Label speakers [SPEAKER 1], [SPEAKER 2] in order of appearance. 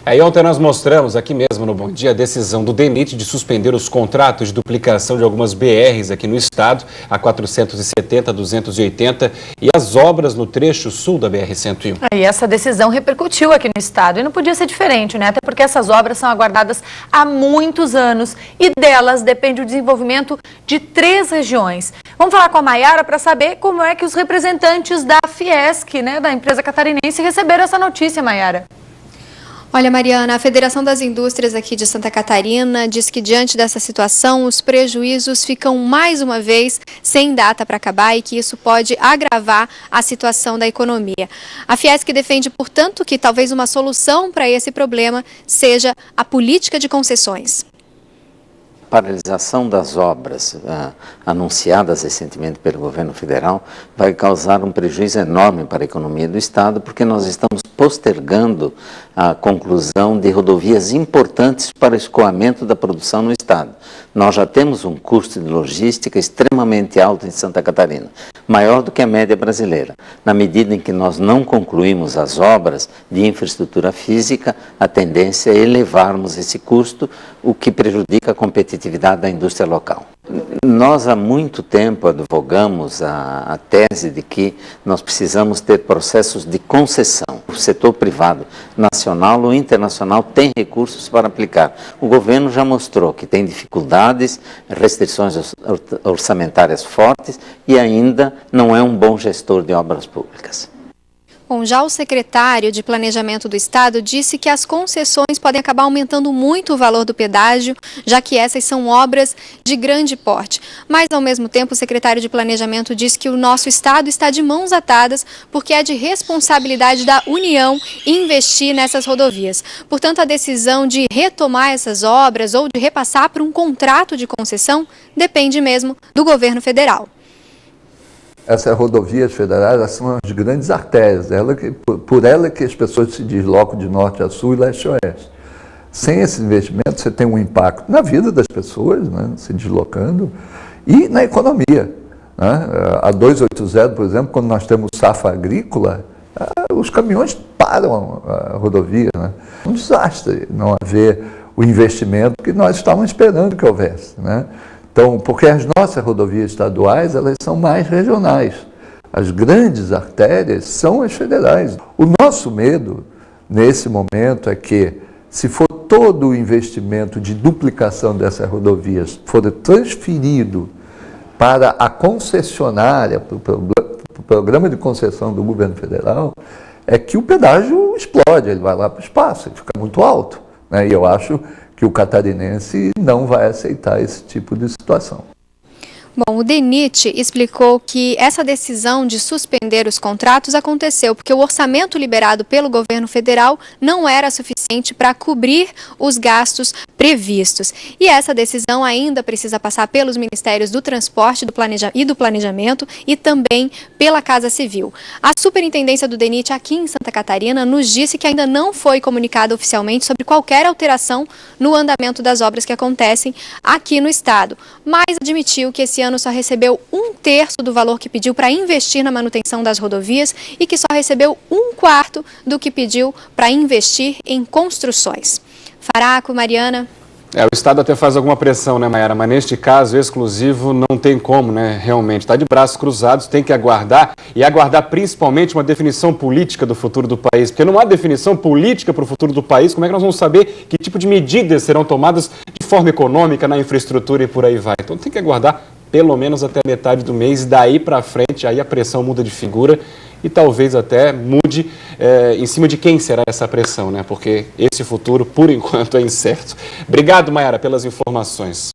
[SPEAKER 1] Aí ontem nós mostramos aqui mesmo no Bom Dia a decisão do DENIT de suspender os contratos de duplicação de algumas BRs aqui no estado, a 470, a 280 e as obras no trecho sul da BR-101.
[SPEAKER 2] E essa decisão repercutiu aqui no estado e não podia ser diferente, né? Até porque essas obras são aguardadas há muitos anos e delas depende o desenvolvimento de 3 regiões. Vamos falar com a Maiara para saber como é que os representantes da Fiesc, né, da empresa catarinense, receberam essa notícia, Maiara.
[SPEAKER 3] Olha, Mariana, a Federação das Indústrias aqui de Santa Catarina diz que diante dessa situação os prejuízos ficam mais uma vez sem data para acabar e que isso pode agravar a situação da economia. A Fiesc defende, portanto, que talvez uma solução para esse problema seja a política de concessões.
[SPEAKER 4] A paralisação das obras anunciadas recentemente pelo governo federal vai causar um prejuízo enorme para a economia do estado, porque nós estamos postergando a conclusão de rodovias importantes para o escoamento da produção no estado. Nós já temos um custo de logística extremamente alto em Santa Catarina, maior do que a média brasileira. Na medida em que nós não concluímos as obras de infraestrutura física, a tendência é elevarmos esse custo, o que prejudica a competitividade da indústria local. Nós há muito tempo advogamos a tese de que nós precisamos ter processos de concessão. O setor privado, nacional ou internacional, tem recursos para aplicar. O governo já mostrou que tem dificuldades, restrições orçamentárias fortes e ainda não é um bom gestor de obras públicas.
[SPEAKER 3] Bom, já o secretário de Planejamento do Estado disse que as concessões podem acabar aumentando muito o valor do pedágio, já que essas são obras de grande porte. Mas, ao mesmo tempo, o secretário de Planejamento diz que o nosso Estado está de mãos atadas porque é de responsabilidade da União investir nessas rodovias. Portanto, a decisão de retomar essas obras ou de repassar para um contrato de concessão depende mesmo do governo federal.
[SPEAKER 5] Essas rodovias federais são as grandes artérias, por ela que as pessoas se deslocam de norte a sul e leste a oeste. Sem esse investimento, você tem um impacto na vida das pessoas, né, se deslocando, e na economia. Né? A 280, por exemplo, quando nós temos safra agrícola, os caminhões param a rodovia. Né? É um desastre não haver o investimento que nós estávamos esperando que houvesse. Né? Então, porque as nossas rodovias estaduais, elas são mais regionais. As grandes artérias são as federais. O nosso medo, nesse momento, é que, se for todo o investimento de duplicação dessas rodovias for transferido para a concessionária, para o programa de concessão do governo federal, é que o pedágio explode, ele vai lá para o espaço, ele fica muito alto. Né? E eu acho que o catarinense não vai aceitar esse tipo de situação.
[SPEAKER 3] Bom, o DENIT explicou que essa decisão de suspender os contratos aconteceu porque o orçamento liberado pelo governo federal não era suficiente para cobrir os gastos previstos. E essa decisão ainda precisa passar pelos Ministérios do Transporte e do Planejamento e também pela Casa Civil. A superintendência do DENIT aqui em Santa Catarina nos disse que ainda não foi comunicada oficialmente sobre qualquer alteração no andamento das obras que acontecem aqui no estado, mas admitiu que esse ano só recebeu 1/3 do valor que pediu para investir na manutenção das rodovias e que só recebeu 1/4 do que pediu para investir em construções. Faraco, Mariana.
[SPEAKER 1] O Estado até faz alguma pressão, né, Maiara? Mas neste caso exclusivo não tem como, né? Realmente, está de braços cruzados, tem que aguardar e aguardar principalmente uma definição política do futuro do país. Porque não há definição política para o futuro do país, como é que nós vamos saber que tipo de medidas serão tomadas de forma econômica na infraestrutura e por aí vai? Então tem que aguardar pelo menos até metade do mês, daí para frente aí a pressão muda de figura e talvez até mude em cima de quem será essa pressão, né? Porque esse futuro, por enquanto, é incerto. Obrigado, Maiara, pelas informações.